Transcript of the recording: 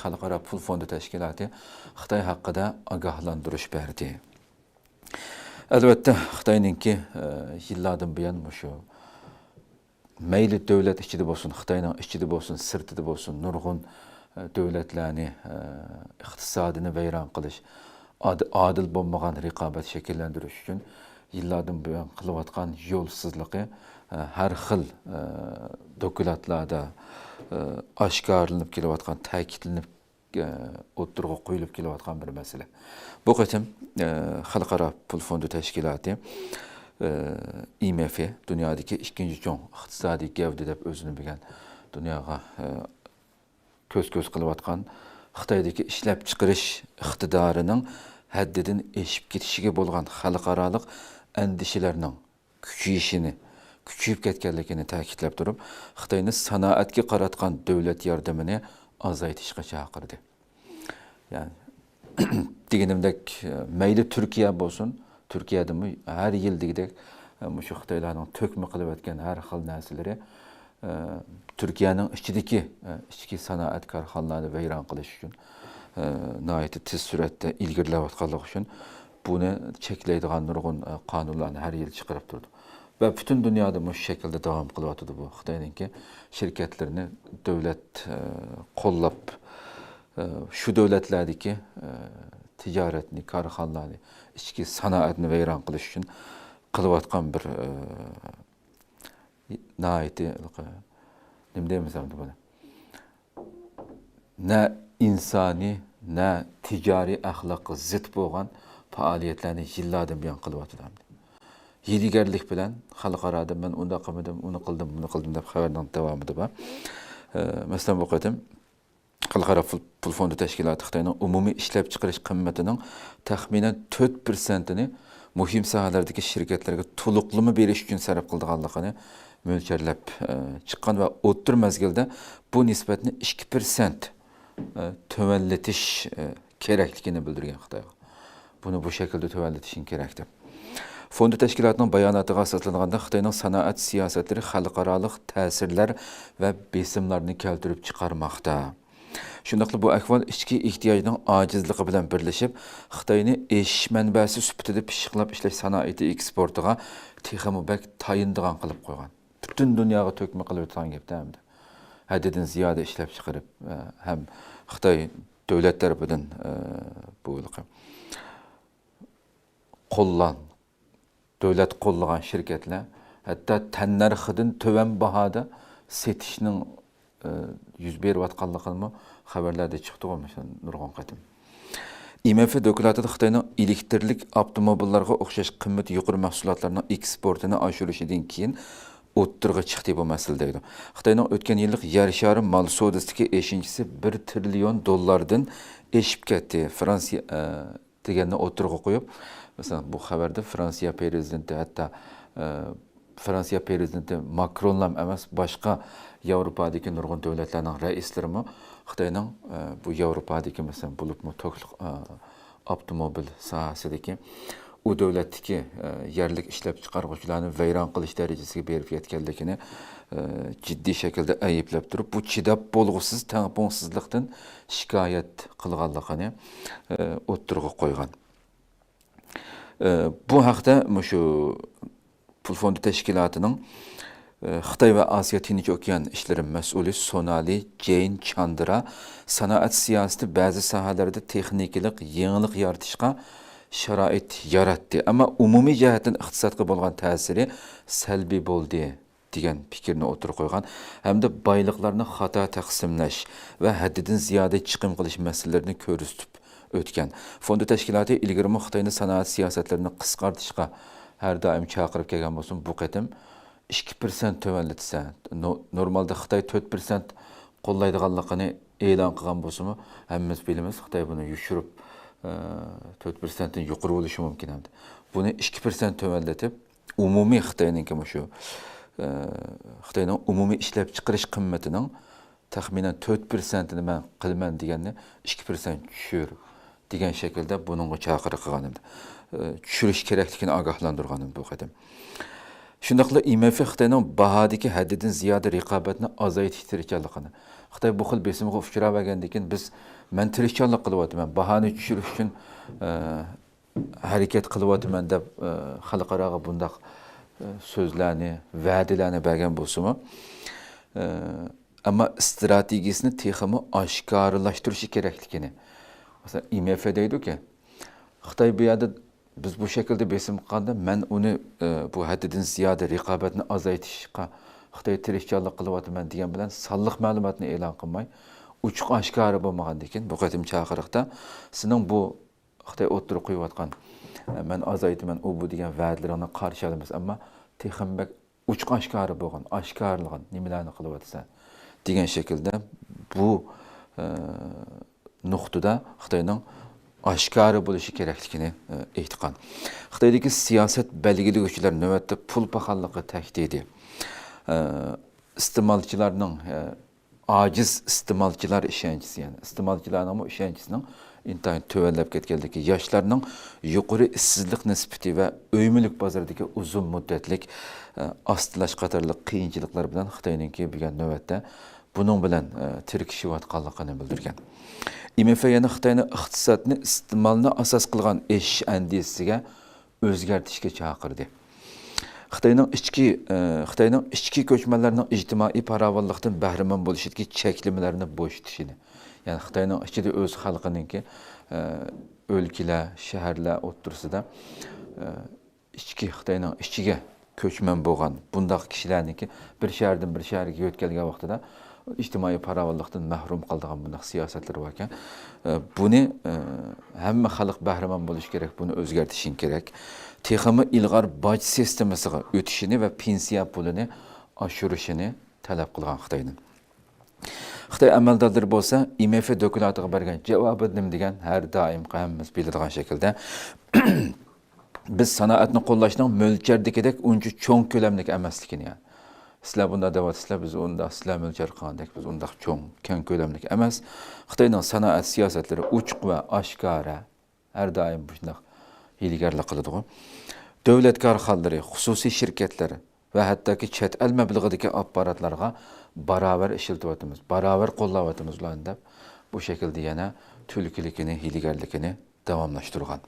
Xalqaro Pul Fondi Tashkiloti Xitoy haqida ogohlantirish berdi. Albatta, Xitoyninki yillardan buyon shu mayli davlat ichida bo'lsin, Xitoyning ichida bo'lsin, sirtida bo'lsin, nurg'un davlatlarni iqtisodini vayron qilish, adil bo'lmagan raqobat shakllantirish uchun yillardan buyon qilayotgan yo'lsizligi har xil dokumentlarda oshkorlanib kelayotgan, ta'kidlanib o'tirg'a qo'yilib kelayotgan bir masala. Bu qatim Xalqaro Pul Fondi Tashkiloti IMF dunyodagi ikkinchi chong iqtisodiy gavda deb o'zini bilgan dunyoga ko'z qilayotgan Xitoydagi ishlab chiqarish iqtidorining haddidan eshib ketishiga bo'lgan xalqaroliq andishalarning kuchayib ketganligini ta'kidlab turib, Xitoyni sanoatga qaratgan davlat yordamini azaytishga chaqirdi. Yani deganimdek mayli Turkiya bo'lsin, Turkiyadami har yildagidek shu Xitoylarning to'kma qilib o'tgan har xil narsalari Turkiyaning ichki sanoat korxonalarini vayron qilish uchun nihoyat tez suratda ilgarilayotganligi uchun buni cheklaydigan nurg'un qonunlarni har yil chiqarib turdi. Ve bütün dünyada bu şekilde devam kılıvatıdı bu. Xitoyninki şirketlerini devlet qollab, şu devletlerdeki ticaretini, karxanalarını, içki sanoatini vayron qilish uchun qilayotgan bir nihoyatda nima deymiz endi buni? Ne insani, ne ticari axloqqa zid bo'lgan faoliyatlarni yillardan buyon qilyaptilar. Yedigarlik bilan xalqarada men unda qilmadim, uni qildim, buni qildim deb xabarning davomida bor. Masalan, bu qatim Xalqaro Pul Fondi Tashkiloti Xitoyning umumiy ishlab chiqarish qimmatining taxminan 4%ni muhim sohalardagi shirkatlarga to'liqlama berish uchun sarf qilganligini mo'ljarlab chiqqan va o'tir mezgilda bu nisbatni 2% tövelletish kerakligini bildirgan Xitoy. Buni bu şekilde tövelletishi kerak deb. Fondi tashkilotining bayonotiga asoslanganda Xitoyning sanoat siyosatları xalqaroliq ta'sirlar va besimlarni keltirib chiqarmoqda. Shundaqla bu ahvol ichki ehtiyojning ojizligi bilan birlashib, Xitoyni eshish manbasi sifatida pishiqlab ishlash sanoati eksportiga texmi bak tayindigan qilib qo'ygan. Butun dunyoga to'kma qilib o'tgan gapda hamda. Haddidan ziyoda ishlab chiqarib, ham Xitoy davlat tarafidan bu davlat qo'llagan shirkatlar hatto tannarxidan to'van bahoda setishning yuz berayotganligini xabarlarda chiqdi o'shan nurg'un qatim. IMF dokladida Xitoyning elektrlik avtomobillarga o'xshash qimmat yuqori mahsulotlarning eksportini oshirishdan keyin o'ttirg'a chiqdi bu masala deydi. Xitoyning o'tgan yillik yer shari mal savdosidagi eshinchisi 1 trillion dollardan eshib ketdi. Fransiya deganni o'ttirg'a qo'yib, mesela bu xabarda Fransiya prezidenti, hatta Fransiya prezidenti Macron'lam emas, başka Yevropadagi nurg'un davlatlarning raislarimi Xitoyning bu Yevropadagi mesela bulupmu to'liq avtomobil sohasidagi u davlatdagi yerlik ishlab chiqaruvchilarni vayron qilish darajasiga berib yetganligini jiddiy shaklda ayblab turib, bu chidab bo'lg'usiz tangpongsizlikdan shikoyat qilganligini o'ttirg'a qo'ygan. Bu haqda şu Pul Fondi Tashkilotining Xitoy va Osiyo Tinch okean ishlari mas'uli Sonali Jane Chandra sanoat siyosati ba'zi sohalarda texnikalik yangilik yaratishga sharoit yaratdi, ammo umumiy jihatdan iqtisodga bo'lgan ta'siri salbiy bo'ldi degan fikrni o'tirib qo'ygan hamda boyliqlarni xato taqsimlash va haddidan ziyoda chiqim qilish masalalarini ko'rsatib o'tgan. Fondi tashkiloti ilgari Xitoyning sanoat siyosatlarini qisqartirishga har doim chaqirib kelgan bo'lsin, bu qatim 2% tövəlletsə, normalda Xitoy 4% qo'llaydiganligini e'lon qilgan bo'lsa-mu, hammamiz bilamiz, Xitoy buni yushirib 4%dan yuqori bo'lishi mumkin hamda. Buni 2% tövəlletib, umumiy Xitoyning shu Xitoyning umumiy ishlab chiqarish qimmatining taxminan 4%ni men qilaman deganni 2% tushir degan shaklda buningga chaqiriq qilganimda. Tushirish kerakligini ogohlantirganim bu qatim. Shundaqla IMF Xitoyning bahadagi haddidan ziyoda raqobatni azaytish tirikchiligini, Xitoy bu xil besimga uchragandan keyin biz men tirishchanlik qilyapman, bahoni tushirish uchun harakat qilyapman deb xalqaroga bundaq so'zlarni, va'dalarni bergan bo'lsa-mu, ammo strategiyasini texmi oshkorlashtirishi kerakligini. Masalan, IMF deydi-ki, Xitoy bu yerda biz bu şekilde besim qilganda men uni bu haddidan ziyoda raqobatni azaytishga Xitoy tirishchanlik qilyapman degan bilan sonliq ma'lumotni e'lon qilmay, uchuq oshkori bo'lmagandan keyin bu qatim chaqiriqda sizning bu Xitoy o'tirib qo'yayotgan men azaytaman u bu degan va'dalarini qarshi olamiz, ammo texmbek uchuq oshkori bo'lgan, oshkorlagan nimalarni qilyapsan degan shaklda bu nuqtada Xitoyning oshkori bo'lishi kerakligini aytgan. Xitoydagi siyosat belgilovchilar navbatda pul paxalligi tahdidi, iste'molchilarning ojiz iste'molchilar ishonchisi, ya'ni iste'molchilarning ishonchisining intayin tövallab ketganligi, yoshlarning yuqori ishsizlik nisbati va uy-mulk bozoridagi uzun muddatlik ostilash qatorli qiyinchiliklar bilan Xitoyninki bo'lgan navbatda buning bilan tirkishayotganligini bildirgan. IMF yana Xitoyning iqtisodni iste'molni asos qilgan eshish andisiga o'zgartishga chaqirdi. Xitoyning ichki ko'chmanlarning ijtimoiy farovonlikdan bahramand bo'lishidagi cheklamalarni bo'shatishini, ya'ni Xitoyning ichida o'z xalqininki o'lkalar, shaharlar o'rtasida Xitoyning ichiga ko'chman bo'lgan bundaq kishilarniki bir shahardan bir shaharga o'tkalgan vaqtida ijtimoiy farovonlikdan mahrum qiladigan bundaq siyosatlar bor ekan. Buni hamma xalq bahramand bo'lishi kerak, buni o'zgartishing kerak. Texmi ilg'or boj sistemasiga o'tishini va pensiya pulini oshirishini talab qilgan Xitoyning. Xitoy amaldorlari bo'lsa, IMF doklatiga bergan javobi nima degan, har doim hammamiz biladigan shaklda biz sanoatni qo'llashning mo'ljardagidek uncha cho'ng ko'lamlik emasligini, yani sizlar bunda devatsizlar, biz unda sizlar mo'ljar qilgandek, biz unda cho'ng, keng ko'lamlik emas. Xitoyning sanoat siyosatlari ochiq va oshkora, har doim shunday hiylagarlik qiladi. Davlat korxonalari, xususiy shirkatlar va hattoki chet el mablag'idagi apparatlarga barobar ishlatyapmiz, barobar qo'llayapmiz ularni deb bu shaklda yana tulkiligini, hiylagarligini davomlashtirgan.